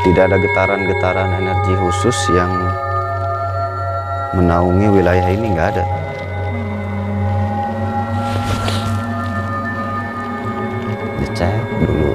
Tidak ada getaran-getaran energi khusus yang menaungi wilayah ini, nggak ada. Dicek dulu.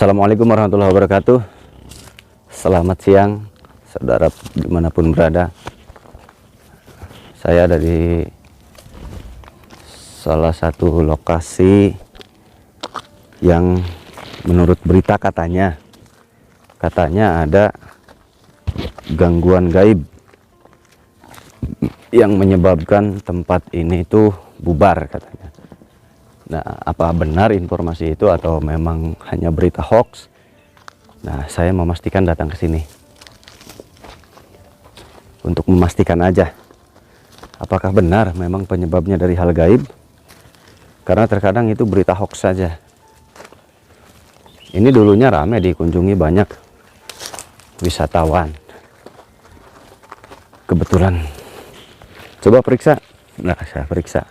Assalamualaikum warahmatullahi wabarakatuh. Selamat siang saudara dimanapun berada. Saya dari salah satu lokasi yang menurut berita katanya ada gangguan gaib yang menyebabkan tempat ini tuh bubar katanya. Nah, apa benar informasi itu atau memang hanya berita hoax? Nah, saya memastikan datang ke sini untuk memastikan aja apakah benar memang penyebabnya dari hal gaib, karena terkadang itu berita hoax saja. Ini dulunya ramai dikunjungi banyak wisatawan. Kebetulan coba periksa. Nah, saya periksa.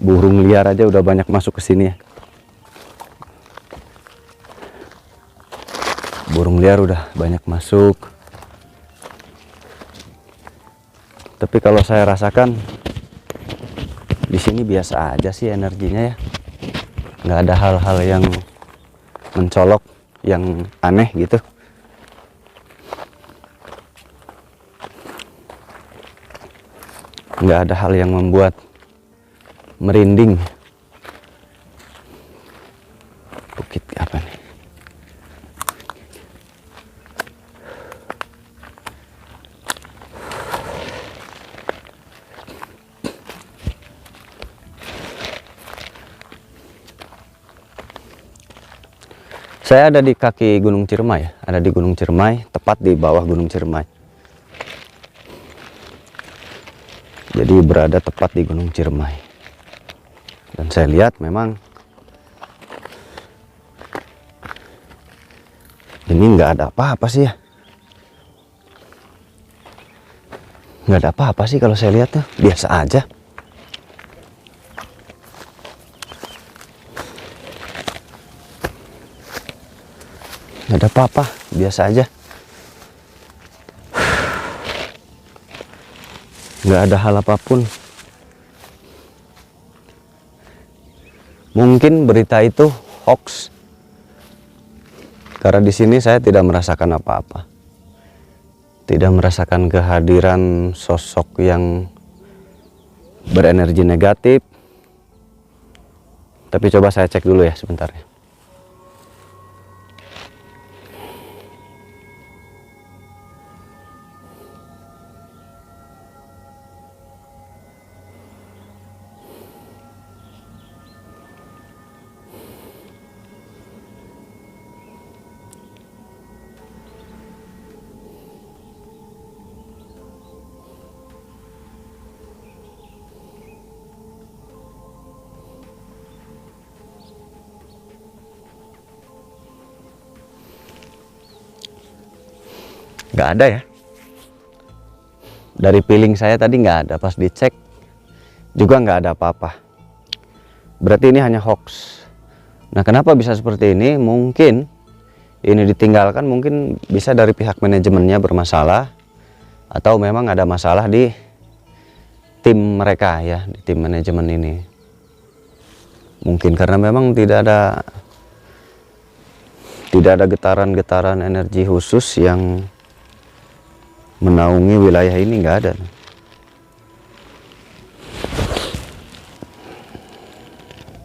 Burung liar aja udah banyak masuk ke sini ya. Burung liar udah banyak masuk. Tapi kalau saya rasakan di sini biasa aja sih energinya ya. Nggak ada hal-hal yang mencolok, yang aneh gitu. Nggak ada hal yang membuat merinding. Bukit apa nih? Saya ada di kaki Gunung Ciremai, ada di Gunung Ciremai, tepat di bawah Gunung Ciremai. Jadi berada tepat di Gunung Ciremai. Dan saya lihat memang ini nggak ada apa-apa sih ya. Nggak ada apa-apa sih kalau saya lihat tuh, biasa aja. Nggak ada apa-apa, biasa aja. Nggak ada hal apapun. Mungkin berita itu hoax, karena di sini saya tidak merasakan apa-apa, tidak merasakan kehadiran sosok yang berenergi negatif. Tapi coba saya cek dulu ya sebentar ya. nggak ada ya. Dari feeling saya tadi nggak ada, pas dicek juga nggak ada apa-apa. Berarti ini hanya hoax. Nah, kenapa bisa seperti ini? Mungkin ini ditinggalkan, mungkin bisa dari pihak manajemennya bermasalah, atau memang ada masalah di tim mereka ya, di tim manajemen ini. Mungkin karena memang tidak ada getaran-getaran energi khusus yang menaungi wilayah ini, nggak ada.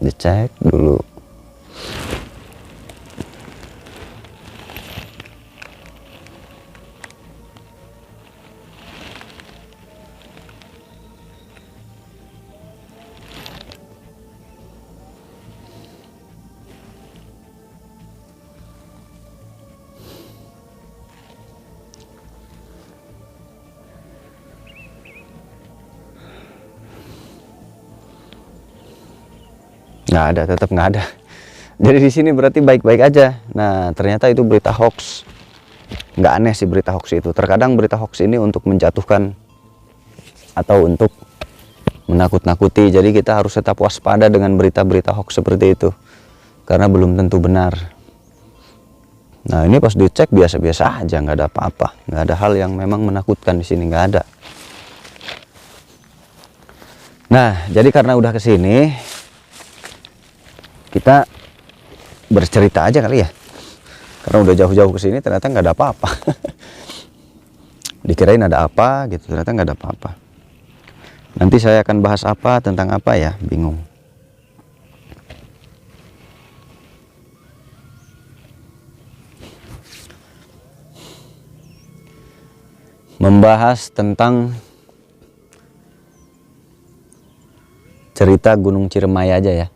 Dicek dulu. Nggak ada, tetap nggak ada. Jadi di sini berarti baik-baik aja. Nah, ternyata itu berita hoax. Nggak aneh sih berita hoax itu. Terkadang berita hoax ini untuk menjatuhkan atau untuk menakut-nakuti. Jadi kita harus tetap waspada dengan berita-berita hoax seperti itu, karena belum tentu benar. Nah, ini pas dicek biasa-biasa aja, nggak ada apa-apa, nggak ada hal yang memang menakutkan di sini, nggak ada. Nah, jadi karena udah kesini, kita bercerita aja kali ya, karena udah jauh-jauh kesini ternyata nggak ada apa-apa. Dikirain ada apa gitu, ternyata nggak ada apa-apa. Nanti saya akan bahas apa, tentang apa ya, bingung. Membahas tentang cerita Gunung Ciremai aja ya.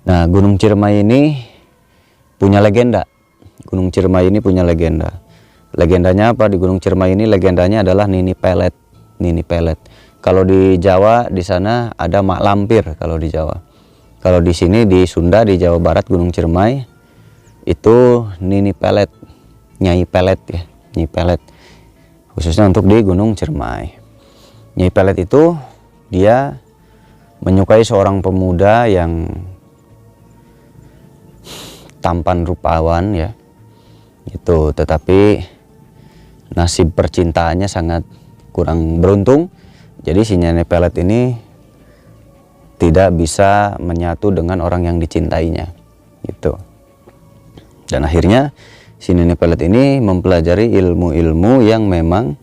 Nah, Gunung Ciremai ini punya legenda. Gunung Ciremai ini punya legenda. Legendanya apa di Gunung Ciremai ini? Legendanya adalah Nini Pelet. Nini Pelet. Kalau di Jawa, di sana ada Mak Lampir kalau di Jawa. Kalau di sini di Sunda, di Jawa Barat, Gunung Ciremai itu Nini Pelet, Nyai Pelet ya, Nyai Pelet. Khususnya untuk di Gunung Ciremai. Nyai Pelet itu dia menyukai seorang pemuda yang tampan rupawan ya, gitu. Tetapi nasib percintaannya sangat kurang beruntung. Jadi si Nyai Pelet ini tidak bisa menyatu dengan orang yang dicintainya, gitu. Dan akhirnya si Nini Pelet ini mempelajari ilmu-ilmu yang memang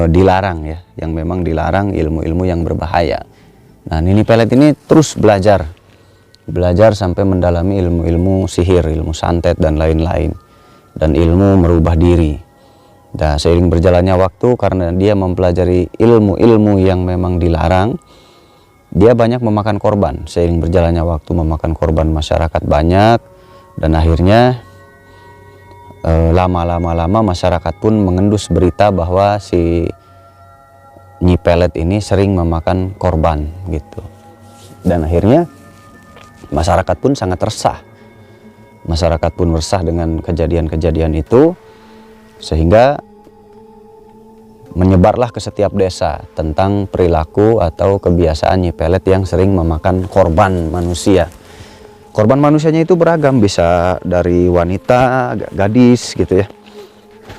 dilarang ya, yang memang dilarang, ilmu-ilmu yang berbahaya. Nah, Nini Pelet ini terus belajar sampai mendalami ilmu-ilmu sihir, ilmu santet dan lain-lain, dan ilmu merubah diri. Nah, seiring berjalannya waktu, karena dia mempelajari ilmu-ilmu yang memang dilarang, dia banyak memakan korban. Seiring berjalannya waktu, memakan korban masyarakat banyak, dan akhirnya lama-lama masyarakat pun mengendus berita bahwa si Nyi Pelet ini sering memakan korban gitu. Dan akhirnya masyarakat pun sangat resah. Masyarakat pun resah dengan kejadian-kejadian itu, sehingga menyebarlah ke setiap desa tentang perilaku atau kebiasaan Nyi Pelet yang sering memakan korban manusia. Korban manusianya itu beragam, bisa dari wanita, gadis gitu ya.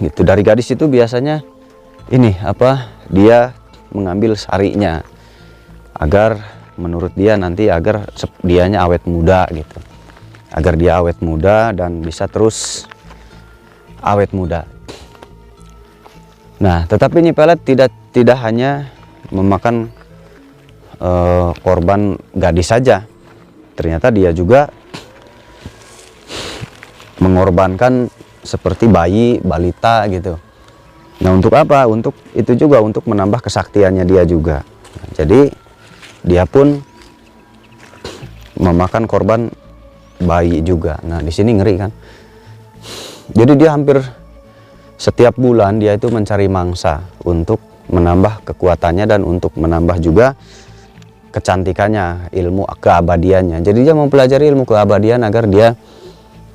Gitu. Dari gadis itu biasanya ini apa? Dia mengambil sarinya agar menurut dia nanti agar dianya awet muda gitu. Agar dia awet muda dan bisa terus awet muda. Nah, tetapi Nyi Pelet tidak hanya memakan korban gadis saja. Ternyata dia juga mengorbankan seperti bayi, balita gitu. Nah, untuk apa? Untuk itu juga, untuk menambah kesaktiannya dia juga. Nah, jadi dia pun memakan korban bayi juga. Nah, di sini ngeri kan. Jadi dia hampir setiap bulan dia itu mencari mangsa untuk menambah kekuatannya dan untuk menambah juga kecantikannya, ilmu keabadiannya. Jadi dia mempelajari ilmu keabadian agar dia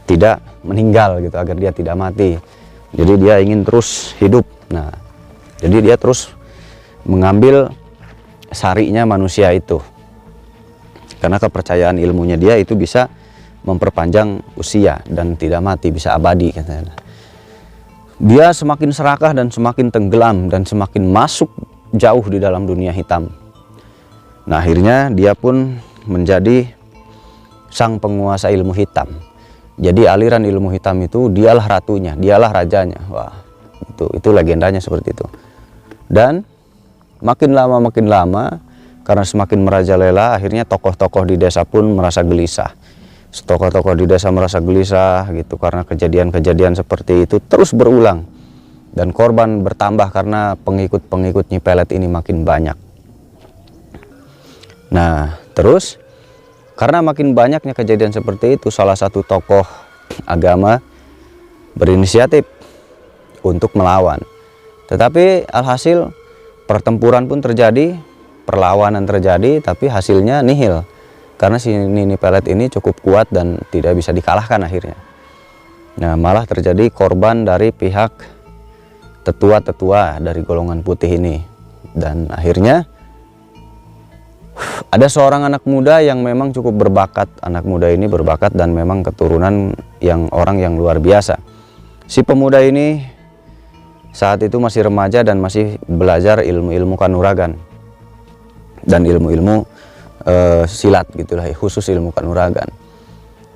tidak meninggal gitu, agar dia tidak mati. Jadi dia ingin terus hidup. Nah, jadi dia terus mengambil sarinya manusia itu. Karena kepercayaan ilmunya dia itu bisa memperpanjang usia dan tidak mati, bisa abadi katanya. Dia semakin serakah dan semakin tenggelam dan semakin masuk jauh di dalam dunia hitam. Nah, akhirnya dia pun menjadi sang penguasa ilmu hitam. Jadi aliran ilmu hitam itu dialah ratunya, dialah rajanya. Wah, itu legendanya seperti itu. Dan makin lama karena semakin merajalela, akhirnya tokoh-tokoh di desa pun merasa gelisah. Tokoh-tokoh di desa merasa gelisah gitu karena kejadian-kejadian seperti itu terus berulang. Dan korban bertambah karena pengikut-pengikut Nyi Pelet ini makin banyak. Nah, terus karena makin banyaknya kejadian seperti itu, salah satu tokoh agama berinisiatif untuk melawan. Tetapi alhasil pertempuran pun terjadi, perlawanan terjadi, tapi hasilnya nihil. Karena si Nyi Pelet ini cukup kuat dan tidak bisa dikalahkan akhirnya. Nah, malah terjadi korban dari pihak tetua-tetua dari golongan putih ini. Dan akhirnya ada seorang anak muda yang memang cukup berbakat. Anak muda ini berbakat dan memang keturunan orang yang luar biasa. Si pemuda ini saat itu masih remaja dan masih belajar ilmu-ilmu kanuragan dan ilmu-ilmu silat gitulah, khusus ilmu kanuragan.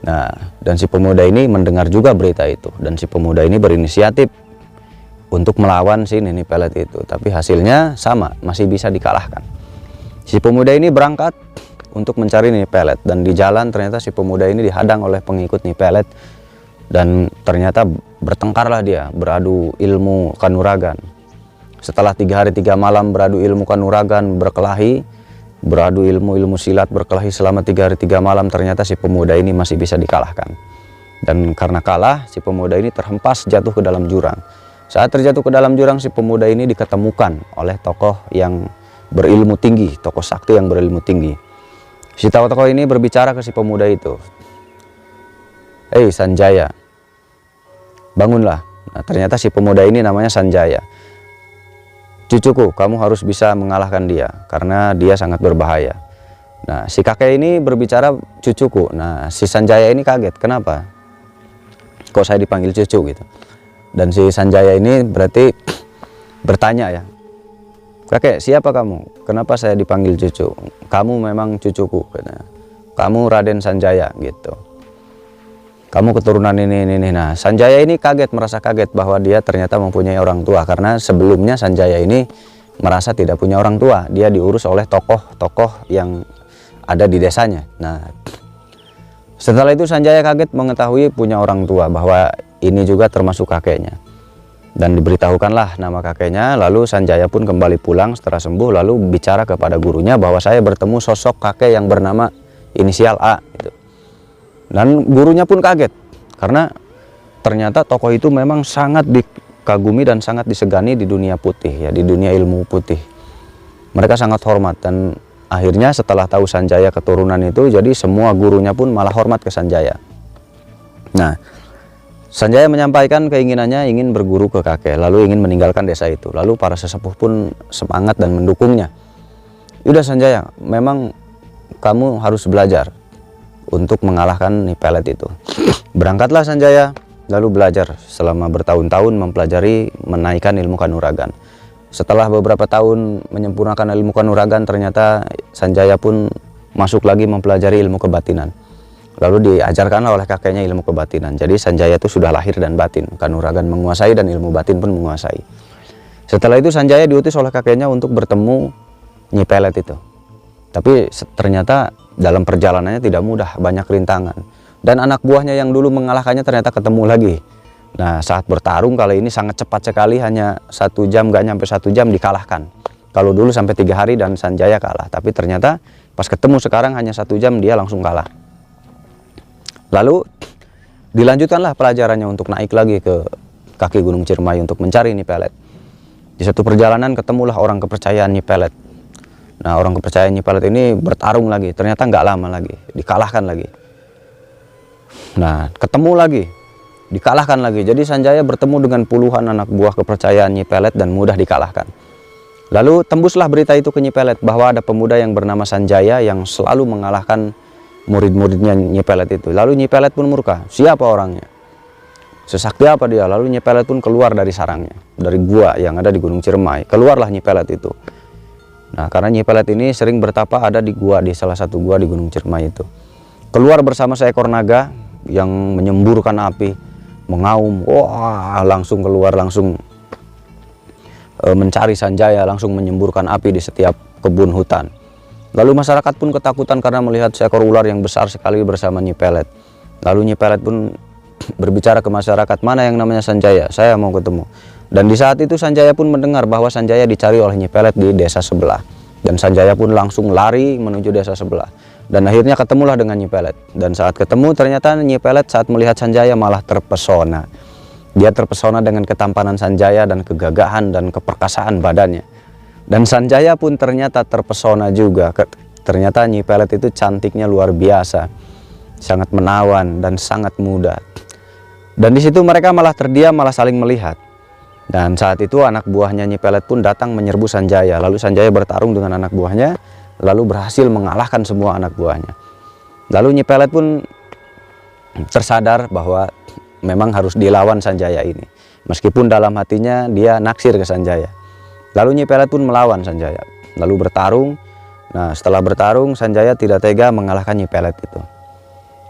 Nah, dan si pemuda ini mendengar juga berita itu, dan si pemuda ini berinisiatif untuk melawan si Nyi Pelet itu. Tapi hasilnya sama, masih bisa dikalahkan. Si pemuda ini berangkat untuk mencari Nyi Pelet, dan di jalan ternyata si pemuda ini dihadang oleh pengikut Nyi Pelet, dan ternyata bertengkarlah dia, beradu ilmu kanuragan. Setelah 3 hari 3 malam beradu ilmu kanuragan, beradu ilmu silat, berkelahi selama 3 hari 3 malam, ternyata si pemuda ini masih bisa dikalahkan. Dan karena kalah, si pemuda ini terhempas jatuh ke dalam jurang. Saat terjatuh ke dalam jurang, si pemuda ini diketemukan oleh tokoh yang berilmu tinggi, tokoh sakti yang berilmu tinggi. Si tokoh ini berbicara ke si pemuda itu, "Hei Sanjaya, bangunlah." Nah, ternyata si pemuda ini namanya Sanjaya. "Cucuku, kamu harus bisa mengalahkan dia karena dia sangat berbahaya." Nah, si kakek ini berbicara cucuku. Nah, si Sanjaya ini kaget, kenapa kok saya dipanggil cucu gitu. Dan si Sanjaya ini berarti bertanya ya, "Kakek, siapa kamu? Kenapa saya dipanggil cucu?" "Kamu memang cucuku," katanya. "Kamu Raden Sanjaya," gitu. "Kamu keturunan ini." Nah, Sanjaya ini merasa kaget bahwa dia ternyata mempunyai orang tua. Karena sebelumnya Sanjaya ini merasa tidak punya orang tua. Dia diurus oleh tokoh-tokoh yang ada di desanya. Nah, setelah itu Sanjaya kaget mengetahui punya orang tua, bahwa ini juga termasuk kakeknya. Dan diberitahukanlah nama kakeknya. Lalu Sanjaya pun kembali pulang setelah sembuh, lalu bicara kepada gurunya bahwa saya bertemu sosok kakek yang bernama inisial A gitu. Dan gurunya pun kaget karena ternyata tokoh itu memang sangat dikagumi dan sangat disegani di dunia putih ya, di dunia ilmu putih. Mereka sangat hormat, dan akhirnya setelah tahu Sanjaya keturunan itu, jadi semua gurunya pun malah hormat ke Sanjaya. Nah, Sanjaya menyampaikan keinginannya ingin berguru ke kakek, lalu ingin meninggalkan desa itu. Lalu para sesepuh pun semangat dan mendukungnya. "Udah Sanjaya, memang kamu harus belajar untuk mengalahkan Nyi Pelet itu." Berangkatlah Sanjaya, lalu belajar selama bertahun-tahun mempelajari menaikkan ilmu kanuragan. Setelah beberapa tahun menyempurnakan ilmu kanuragan, ternyata Sanjaya pun masuk lagi mempelajari ilmu kebatinan. Lalu diajarkanlah oleh kakeknya ilmu kebatinan. Jadi Sanjaya itu sudah lahir dan batin, kanuragan menguasai dan ilmu batin pun menguasai. Setelah itu Sanjaya diutus oleh kakeknya untuk bertemu Nyi Pelet itu. Tapi ternyata dalam perjalanannya tidak mudah, banyak rintangan. Dan anak buahnya yang dulu mengalahkannya ternyata ketemu lagi. Nah, saat bertarung kali ini sangat cepat sekali, hanya 1 jam, gak nyampe 1 jam dikalahkan. Kalau dulu sampai 3 hari dan Sanjaya kalah, tapi ternyata pas ketemu sekarang hanya 1 jam dia langsung kalah. Lalu dilanjutkanlah pelajarannya untuk naik lagi ke kaki Gunung Ciremai untuk mencari Nyi Pelet. Di satu perjalanan ketemulah orang kepercayaan Nyi Pelet. Nah, orang kepercayaan Nyi Pelet ini bertarung lagi, ternyata nggak lama lagi dikalahkan lagi. Nah, ketemu lagi dikalahkan lagi. Jadi Sanjaya bertemu dengan puluhan anak buah kepercayaan Nyi Pelet dan mudah dikalahkan. Lalu tembuslah berita itu ke Nyi Pelet bahwa ada pemuda yang bernama Sanjaya yang selalu mengalahkan murid-muridnya Nyi Pelet itu. Lalu Nyi Pelet pun murka, siapa orangnya? Sesakti apa dia? Lalu Nyi Pelet pun keluar dari sarangnya, dari gua yang ada di Gunung Ciremai. Keluarlah Nyi Pelet itu. Nah, karena Nyi Pelet ini sering bertapa ada di gua, di salah satu gua di Gunung Ciremai itu. Keluar bersama seekor naga yang menyemburkan api, mengaum, wah, langsung keluar, langsung mencari Sanjaya, langsung menyemburkan api di setiap kebun hutan. Lalu masyarakat pun ketakutan karena melihat seekor ular yang besar sekali bersama Nyi Pelet. Lalu Nyi Pelet pun berbicara ke masyarakat, mana yang namanya Sanjaya, saya mau ketemu. Dan di saat itu Sanjaya pun mendengar bahwa Sanjaya dicari oleh Nyi Pelet di desa sebelah. Dan Sanjaya pun langsung lari menuju desa sebelah. Dan akhirnya ketemulah dengan Nyi Pelet. Dan saat ketemu ternyata Nyi Pelet saat melihat Sanjaya malah terpesona. Dia terpesona dengan ketampanan Sanjaya dan kegagahan dan keperkasaan badannya. Dan Sanjaya pun ternyata terpesona juga. Ternyata Nyi Pelet itu cantiknya luar biasa, sangat menawan dan sangat muda. Dan di situ mereka malah terdiam, malah saling melihat. Dan saat itu anak buahnya Nyi Pelet pun datang menyerbu Sanjaya. Lalu Sanjaya bertarung dengan anak buahnya, lalu berhasil mengalahkan semua anak buahnya. Lalu Nyi Pelet pun tersadar bahwa memang harus dilawan Sanjaya ini. Meskipun dalam hatinya dia naksir ke Sanjaya. Lalu Nyi Pelet pun melawan Sanjaya. Lalu bertarung. Nah, setelah bertarung Sanjaya tidak tega mengalahkan Nyi Pelet itu.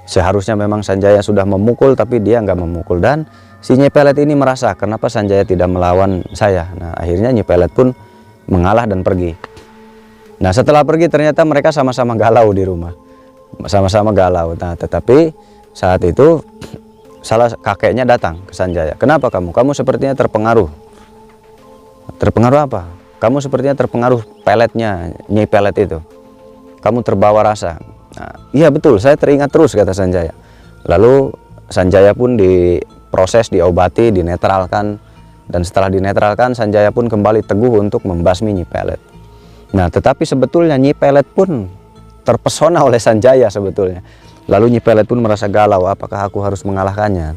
Seharusnya memang Sanjaya sudah memukul, tapi dia nggak memukul. Dan si Nyi Pelet ini merasa, kenapa Sanjaya tidak melawan saya? Nah, akhirnya Nyi Pelet pun mengalah dan pergi. Nah, setelah pergi ternyata mereka sama-sama galau di rumah. Sama-sama galau. Nah, tetapi saat itu salah kakeknya datang ke Sanjaya. Kenapa kamu? Kamu sepertinya terpengaruh. Terpengaruh apa? Kamu sepertinya terpengaruh peletnya Nyi Pelet itu. Kamu terbawa rasa. Nah, iya betul, saya teringat terus, kata Sanjaya. Lalu Sanjaya pun diproses, diobati, dinetralkan. Dan setelah dinetralkan, Sanjaya pun kembali teguh untuk membasmi Nyi Pelet. Nah, tetapi sebetulnya Nyi Pelet pun terpesona oleh Sanjaya sebetulnya. Lalu Nyi Pelet pun merasa galau, apakah aku harus mengalahkannya?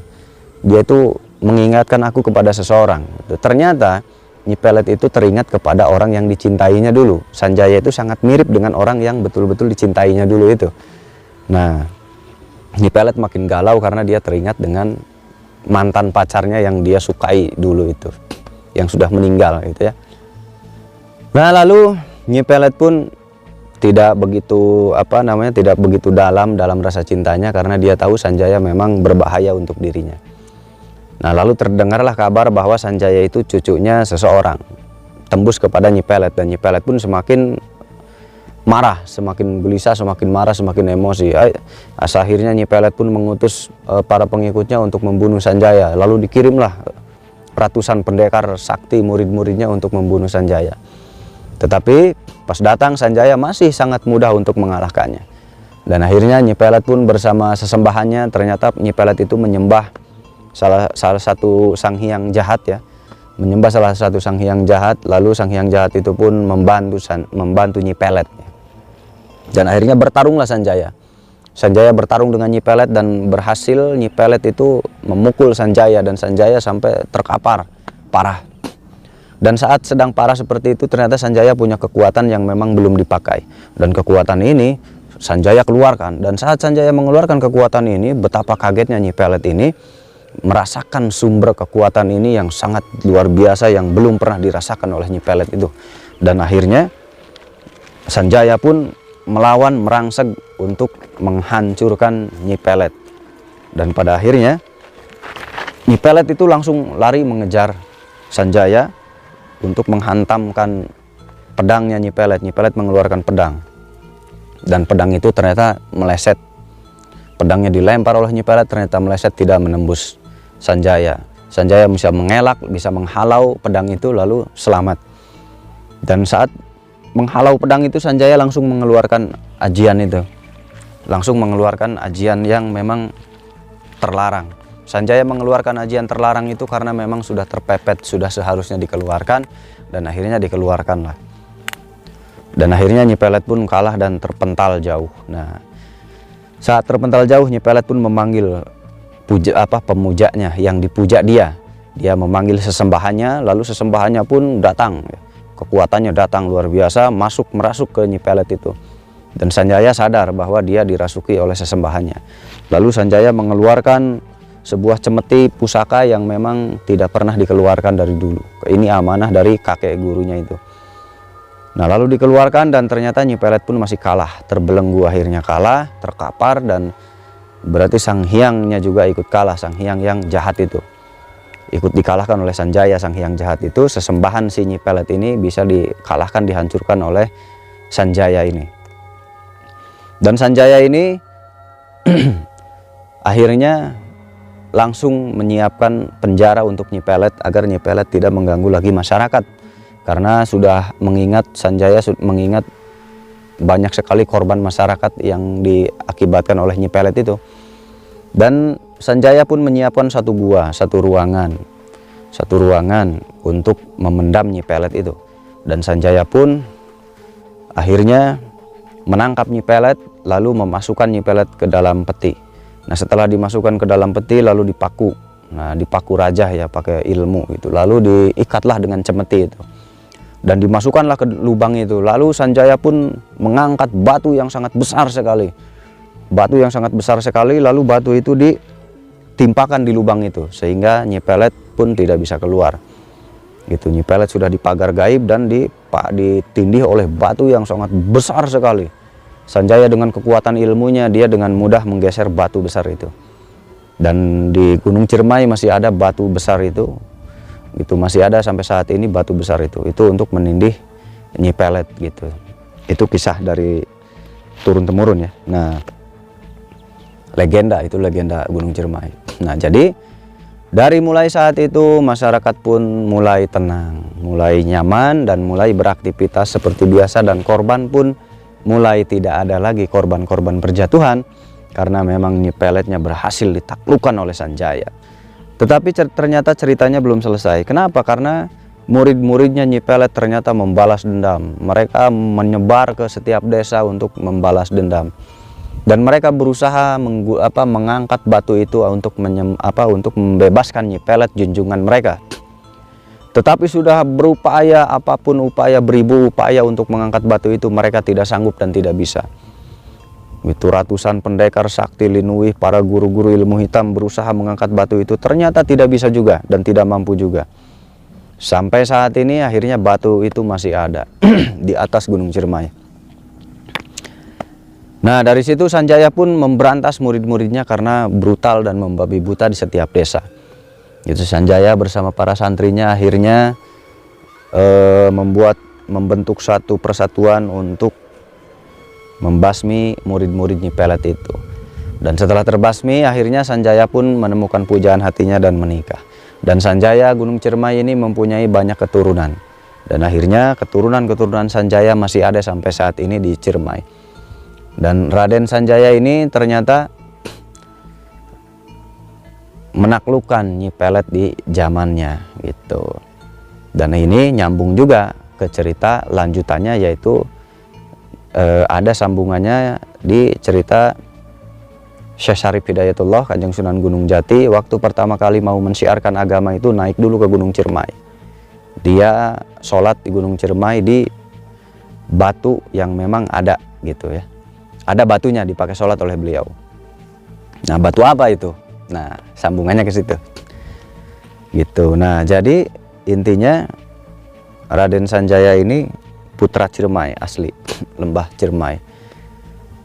Dia itu mengingatkan aku kepada seseorang. Ternyata Nyi Pelet itu teringat kepada orang yang dicintainya dulu. Sanjaya itu sangat mirip dengan orang yang betul-betul dicintainya dulu itu. Nah, Nyi Pelet makin galau karena dia teringat dengan mantan pacarnya yang dia sukai dulu itu, yang sudah meninggal gitu ya. Nah, lalu Nyi Pelet pun tidak begitu tidak begitu dalam rasa cintanya karena dia tahu Sanjaya memang berbahaya untuk dirinya. Nah, lalu terdengarlah kabar bahwa Sanjaya itu cucunya seseorang, tembus kepada Nyi Pelet, dan Nyi Pelet pun semakin marah, semakin gelisah, semakin marah, semakin emosi. Akhirnya Nyi Pelet pun mengutus para pengikutnya untuk membunuh Sanjaya. Lalu dikirimlah ratusan pendekar sakti murid-muridnya untuk membunuh Sanjaya. Tetapi pas datang Sanjaya masih sangat mudah untuk mengalahkannya. Dan akhirnya Nyi Pelet pun bersama sesembahannya, ternyata Nyi Pelet itu menyembah salah satu sang hyang jahat ya. Menyembah salah satu sang hyang jahat, lalu sang hyang jahat itu pun membantu Nyi Pelet. Dan akhirnya bertarunglah Sanjaya. Sanjaya bertarung dengan Nyi Pelet dan berhasil Nyi Pelet itu memukul Sanjaya, dan Sanjaya sampai terkapar parah. Dan saat sedang parah seperti itu ternyata Sanjaya punya kekuatan yang memang belum dipakai. Dan kekuatan ini Sanjaya keluarkan. Dan saat Sanjaya mengeluarkan kekuatan ini, betapa kagetnya Nyi Pelet ini merasakan sumber kekuatan ini yang sangat luar biasa yang belum pernah dirasakan oleh Nyi Pelet itu. Dan akhirnya Sanjaya pun melawan, merangsek untuk menghancurkan Nyi Pelet. Dan pada akhirnya Nyi Pelet itu langsung lari mengejar Sanjaya untuk menghantamkan pedangnya Nyi Pelet. Nyi Pelet mengeluarkan pedang, dan pedang itu ternyata meleset. Pedangnya dilempar oleh Nyi Pelet, ternyata meleset, tidak menembus Sanjaya. Sanjaya bisa mengelak, bisa menghalau pedang itu, lalu selamat. Dan saat menghalau pedang itu, Sanjaya langsung mengeluarkan ajian itu, langsung mengeluarkan ajian yang memang terlarang. Sanjaya mengeluarkan ajian terlarang itu karena memang sudah terpepet, sudah seharusnya dikeluarkan, dan akhirnya dikeluarkanlah. Dan akhirnya Nyi Pelet pun kalah dan terpental jauh. Nah, saat terpental jauh, Nyi Pelet pun memanggil pemujanya, yang dipuja dia. Dia memanggil sesembahannya, lalu sesembahannya pun datang. Kekuatannya datang luar biasa, merasuk ke Nyi Pelet itu. Dan Sanjaya sadar bahwa dia dirasuki oleh sesembahannya. Lalu Sanjaya mengeluarkan sebuah cemeti pusaka yang memang tidak pernah dikeluarkan dari dulu. Ini amanah dari kakek gurunya itu. Nah, lalu dikeluarkan dan ternyata Nyi Pelet pun masih kalah. Terbelenggu, akhirnya kalah, terkapar, dan berarti Sang Hyangnya juga ikut kalah. Sang Hyang yang jahat itu ikut dikalahkan oleh Sanjaya. Sang Hyang jahat itu, sesembahan si Nyi Pelet ini bisa dikalahkan, dihancurkan oleh Sanjaya ini. Dan Sanjaya ini akhirnya langsung menyiapkan penjara untuk Nyi Pelet agar Nyi Pelet tidak mengganggu lagi masyarakat. Karena sudah mengingat, Sanjaya mengingat banyak sekali korban masyarakat yang diakibatkan oleh Nyi Pelet itu. Dan Sanjaya pun menyiapkan satu ruangan untuk memendam Nyi Pelet itu. Dan Sanjaya pun akhirnya menangkap Nyi Pelet, lalu memasukkan Nyi Pelet ke dalam peti. Nah, setelah dimasukkan ke dalam peti lalu dipaku. Nah, dipaku raja ya pakai ilmu itu. Lalu diikatlah dengan cemeti itu. Dan dimasukkanlah ke lubang itu. Lalu Sanjaya pun mengangkat batu yang sangat besar sekali. Lalu batu itu ditimpakan di lubang itu sehingga Nyi Pelet pun tidak bisa keluar. Gitu, Nyi Pelet sudah dipagar gaib dan ditindih oleh batu yang sangat besar sekali. Sanjaya dengan kekuatan ilmunya, dia dengan mudah menggeser batu besar itu. Dan di Gunung Ciremai masih ada batu besar itu. Gitu, masih ada sampai saat ini batu besar itu untuk menindih Nyi Pelet gitu. Itu kisah dari turun temurun ya. Nah, legenda Gunung Ciremai. Nah, jadi dari mulai saat itu masyarakat pun mulai tenang, mulai nyaman, dan mulai beraktivitas seperti biasa, dan korban pun mulai tidak ada lagi korban-korban berjatuhan karena memang Nyi Peletnya berhasil ditaklukkan oleh Sanjaya. Tetapi ternyata ceritanya belum selesai. Kenapa? Karena murid-muridnya Nyi Pelet ternyata membalas dendam. Mereka menyebar ke setiap desa untuk membalas dendam. Dan mereka berusaha mengangkat batu itu untuk membebaskan Nyi Pelet, junjungan mereka. Tetapi sudah berupaya apapun beribu upaya untuk mengangkat batu itu, mereka tidak sanggup dan tidak bisa. Itu ratusan pendekar sakti linuwih, para guru-guru ilmu hitam berusaha mengangkat batu itu, ternyata tidak bisa juga dan tidak mampu juga. Sampai saat ini akhirnya batu itu masih ada di atas Gunung Ciremai. Nah, dari situ Sanjaya pun memberantas murid-muridnya karena brutal dan membabi buta di setiap desa. Itu Sanjaya bersama para santrinya akhirnya membentuk satu persatuan untuk membasmi murid-murid Nyi Pelet itu. Dan setelah terbasmi, akhirnya Sanjaya pun menemukan pujaan hatinya dan menikah. Dan Sanjaya Gunung Ciremai ini mempunyai banyak keturunan. Dan akhirnya keturunan-keturunan Sanjaya masih ada sampai saat ini di Ciremai. Dan Raden Sanjaya ini ternyata menaklukkan Nyi Pelet di zamannya gitu. Dan ini nyambung juga ke cerita lanjutannya, yaitu ada sambungannya di cerita Syekh Syarif Hidayatullah Kanjeng Sunan Gunung Jati. Waktu pertama kali mau mensiarkan agama itu naik dulu ke Gunung Ciremai. Dia sholat di Gunung Ciremai di batu yang memang ada gitu ya. Ada batunya dipakai sholat oleh beliau. Nah, batu apa itu? Nah, sambungannya ke situ. Gitu. Nah, jadi intinya Raden Sanjaya ini putra Ciremai asli, lembah Ciremai.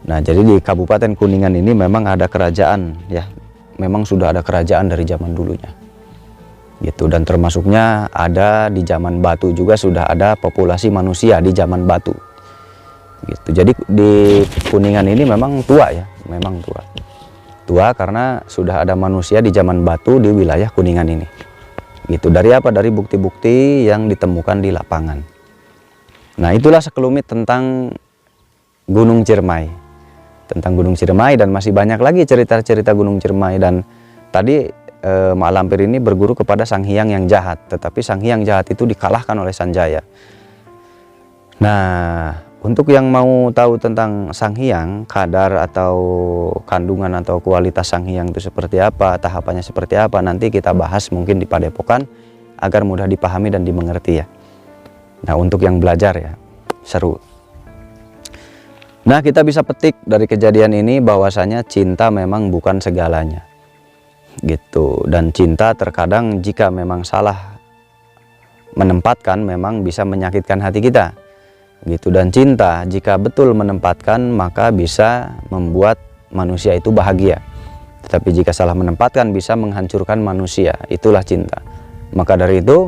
Nah, jadi di Kabupaten Kuningan ini memang ada kerajaan ya. Memang sudah ada kerajaan dari zaman dulunya. Gitu, dan termasuknya ada di zaman batu juga sudah ada populasi manusia di zaman batu. Gitu. Jadi di Kuningan ini memang tua ya, memang tua. Tua karena sudah ada manusia di zaman batu di wilayah Kuningan ini. Gitu. Dari apa? Dari bukti-bukti yang ditemukan di lapangan. Nah, itulah sekelumit tentang Gunung Ciremai. Tentang Gunung Ciremai, dan masih banyak lagi cerita-cerita Gunung Ciremai. Dan tadi Mak Lampir ini berguru kepada Sang Hyang yang jahat, tetapi Sang Hyang jahat itu dikalahkan oleh Sanjaya. Nah, Untuk yang mau tahu tentang Sang Hyang, kadar atau kandungan atau kualitas Sang Hyang itu seperti apa, tahapannya seperti apa, nanti kita bahas mungkin di Padepokan agar mudah dipahami dan dimengerti ya. Nah, untuk yang belajar ya, seru. Nah, kita bisa petik dari kejadian ini bahwasanya cinta memang bukan segalanya. Gitu. Dan cinta terkadang jika memang salah menempatkan memang bisa menyakitkan hati kita. Gitu. Dan cinta jika betul menempatkan maka bisa membuat manusia itu bahagia. Tetapi jika salah menempatkan bisa menghancurkan manusia. Itulah cinta. Maka dari itu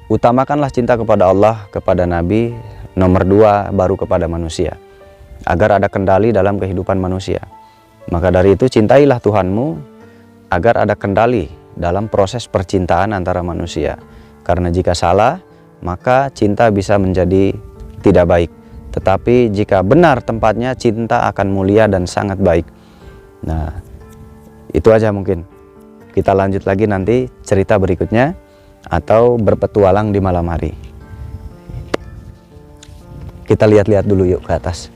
utamakanlah cinta kepada Allah, kepada Nabi, nomor 2 baru kepada manusia, agar ada kendali dalam kehidupan manusia. Maka dari itu cintailah Tuhanmu agar ada kendali dalam proses percintaan antara manusia. Karena jika salah maka cinta bisa menjadi tidak baik. Tetapi jika benar tempatnya, cinta akan mulia dan sangat baik. Nah, itu aja mungkin. Kita lanjut lagi nanti cerita berikutnya atau berpetualang di malam hari. Kita lihat-lihat dulu yuk ke atas.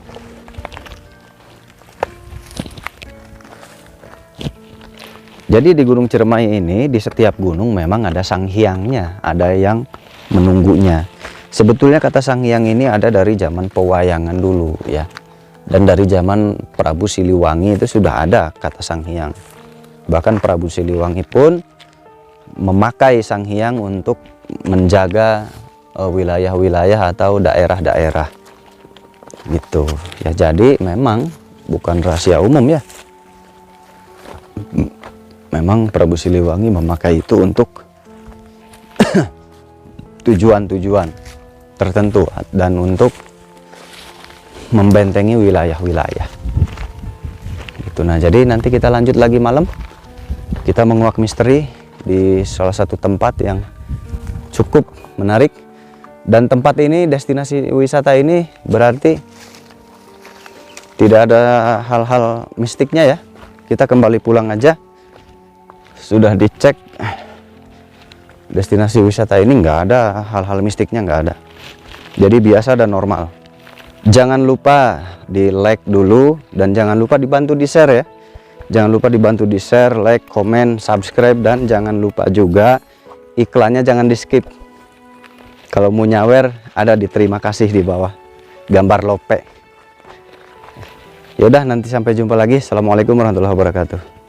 Jadi di Gunung Ciremai ini, di setiap gunung memang ada Sang Hyangnya, ada yang menunggunya. Sebetulnya kata Sang Hyang ini ada dari zaman pewayangan dulu ya. Dan dari zaman Prabu Siliwangi itu sudah ada kata Sang Hyang. Bahkan Prabu Siliwangi pun memakai Sang Hyang untuk menjaga wilayah-wilayah atau daerah-daerah. Gitu. Ya, jadi memang bukan rahasia umum ya. Memang Prabu Siliwangi memakai itu untuk tujuan-tujuan tertentu dan untuk membentengi wilayah-wilayah. Gitu. Nah, jadi nanti kita lanjut lagi malam. Kita menguak misteri di salah satu tempat yang cukup menarik. Dan tempat ini, destinasi wisata ini berarti tidak ada hal-hal mistiknya ya. Kita kembali pulang aja. Sudah dicek destinasi wisata ini nggak ada hal-hal mistiknya, nggak ada. Jadi biasa dan normal. Jangan lupa di like dulu dan jangan lupa dibantu di share ya. Jangan lupa dibantu di share, like, komen, subscribe, dan jangan lupa juga iklannya jangan di skip. Kalau mau nyawer ada di terima kasih di bawah gambar lope. Yaudah, nanti sampai jumpa lagi. Assalamualaikum warahmatullahi wabarakatuh.